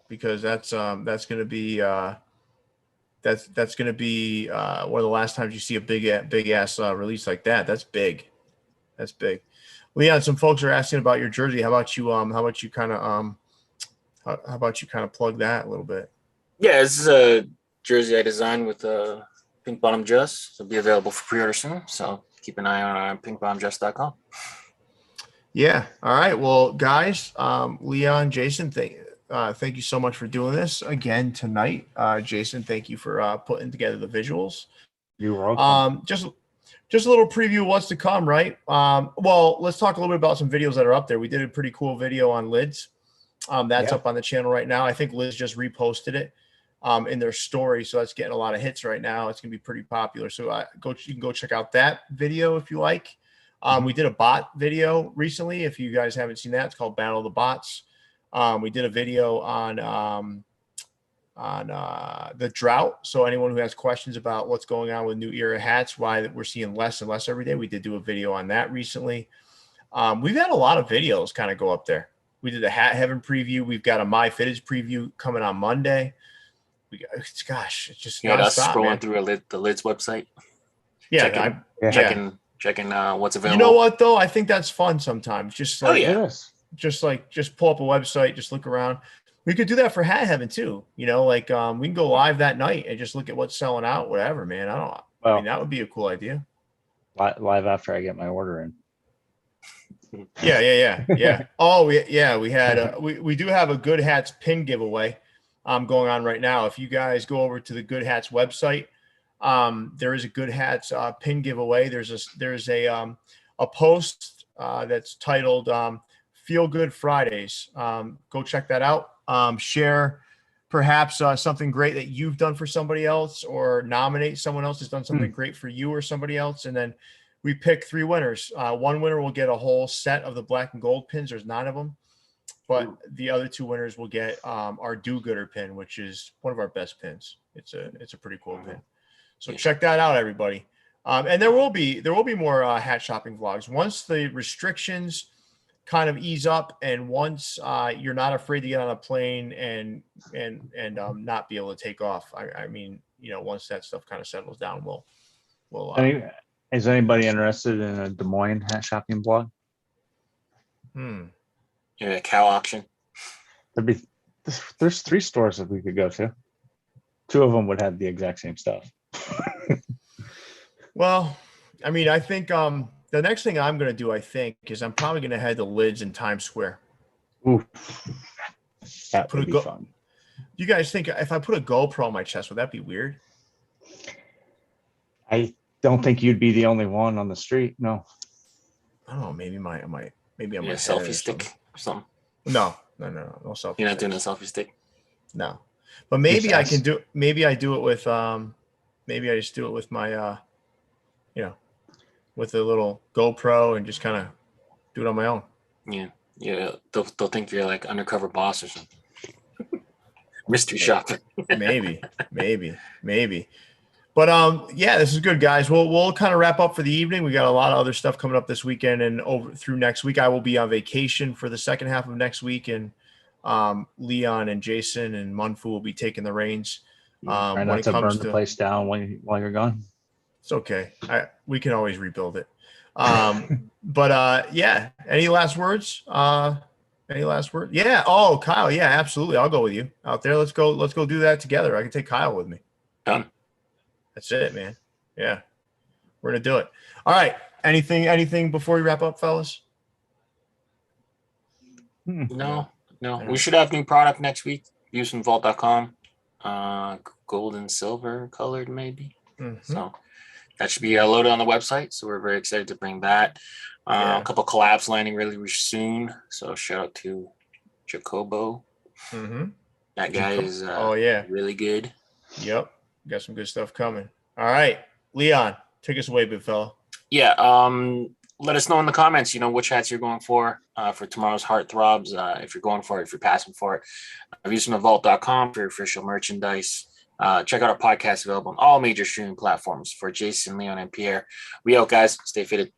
Speaker 3: Because that's going to be that's going to be one of the last times you see a big ass release like that. That's big. Leon, some folks are asking about your jersey. How about you kind of How about you kind of plug that a little bit?
Speaker 2: Yeah, this is a jersey I designed with pink bottom dress. It'll be available for pre-order soon. So keep an eye on pinkbottomdress.com.
Speaker 3: Yeah. All right. Well, guys, Leon, Jason, thank you so much for doing this again tonight. Jason, thank you for putting together the visuals.
Speaker 1: You're welcome.
Speaker 3: Just a little preview of what's to come, right? Well, let's talk a little bit about some videos that are up there. We did a pretty cool video on lids. That's up on the channel right now. I think Liz just reposted it in their story, so that's getting a lot of hits right now. It's gonna be pretty popular. So you can go check out that video if you like. We did a bot video recently. If you guys haven't seen that, it's called Battle of the Bots. We did a video on the drought. So anyone who has questions about what's going on with new era hats, why we're seeing less and less every day, we did do a video on that recently. We've had a lot of videos kind of go up there. We did a Hat Heaven preview. We've got a My Fitted preview coming on Monday. It's just
Speaker 2: us scrolling through the Lids website.
Speaker 3: Yeah,
Speaker 2: checking what's available.
Speaker 3: You know what though? I think that's fun sometimes. Just like, just pull up a website, just look around. We could do that for Hat Heaven too. You know, like we can go live that night and just look at what's selling out, whatever, man. I mean, that would be a cool idea.
Speaker 1: Live after I get my order in.
Speaker 3: Yeah. Oh, we had we do have a Good Hats pin giveaway going on right now. If you guys go over to the Good Hats website, there is a Good Hats pin giveaway. There's a post that's titled Feel Good Fridays. Go check that out. Share perhaps something great that you've done for somebody else, or nominate someone else who's done something great for you or somebody else, and then we pick 3 winners. One winner will get a whole set of the black and gold pins. There's 9 of them, but the other 2 winners will get our do-gooder pin, which is one of our best pins. It's a pretty cool pin. So check that out, everybody. And there will be more hat shopping vlogs once the restrictions kind of ease up, and once you're not afraid to get on a plane and not be able to take off. I mean, you know, once that stuff kind of settles down, we'll
Speaker 1: is anybody interested in a Des Moines hat shopping blog?
Speaker 2: Yeah, a cow auction.
Speaker 1: There's 3 stores that we could go to. 2 of them would have the exact same stuff.
Speaker 3: Well, I mean, I think the next thing I'm going to do, is I'm probably going to head to Lids in Times Square.
Speaker 1: Ooh, that would be fun.
Speaker 3: You guys think if I put a GoPro on my chest, would that be weird?
Speaker 1: I don't think you'd be the only one on the street. No.
Speaker 3: I don't know. Maybe I'm a
Speaker 2: selfie stick or something.
Speaker 3: No selfie.
Speaker 2: You're not doing a selfie stick.
Speaker 3: No, but maybe I can do. Maybe I do it with. Maybe I just do it with my. With a little GoPro and just kind of do it on my own.
Speaker 2: Yeah. They'll think you're like undercover boss or something. Mystery shopper.
Speaker 3: maybe. But yeah, this is good, guys. We'll kind of wrap up for the evening. We got a lot of other stuff coming up this weekend and over through next week. I will be on vacation for the second half of next week, and Leon and Jason and Munfu will be taking the reins.
Speaker 1: Try not to burn the place down while you're gone.
Speaker 3: It's okay. We can always rebuild it. But yeah. Any last words? Yeah. Oh, Kyle. Yeah, absolutely. I'll go with you out there. Let's go do that together. I can take Kyle with me.
Speaker 2: Done.
Speaker 3: That's it, man. Yeah. We're going to do it. All right. Anything before we wrap up, fellas?
Speaker 2: No. We should have new product next week. Use from vault.com. Gold and silver colored maybe. So that should be loaded on the website. So we're very excited to bring that. A couple collabs landing really soon. So shout out to Jacobo. That guy is really good.
Speaker 3: Yep. Got some good stuff coming. All right. Leon, take us away, big fella.
Speaker 2: Yeah. Let us know in the comments, which hats you're going for tomorrow's Heartthrobs. If you're going for it, if you're passing for it. Viewsfromthevault.com for your official merchandise. Check out our podcast available on all major streaming platforms. For Jason, Leon, and Pierre, we out, guys. Stay fitted.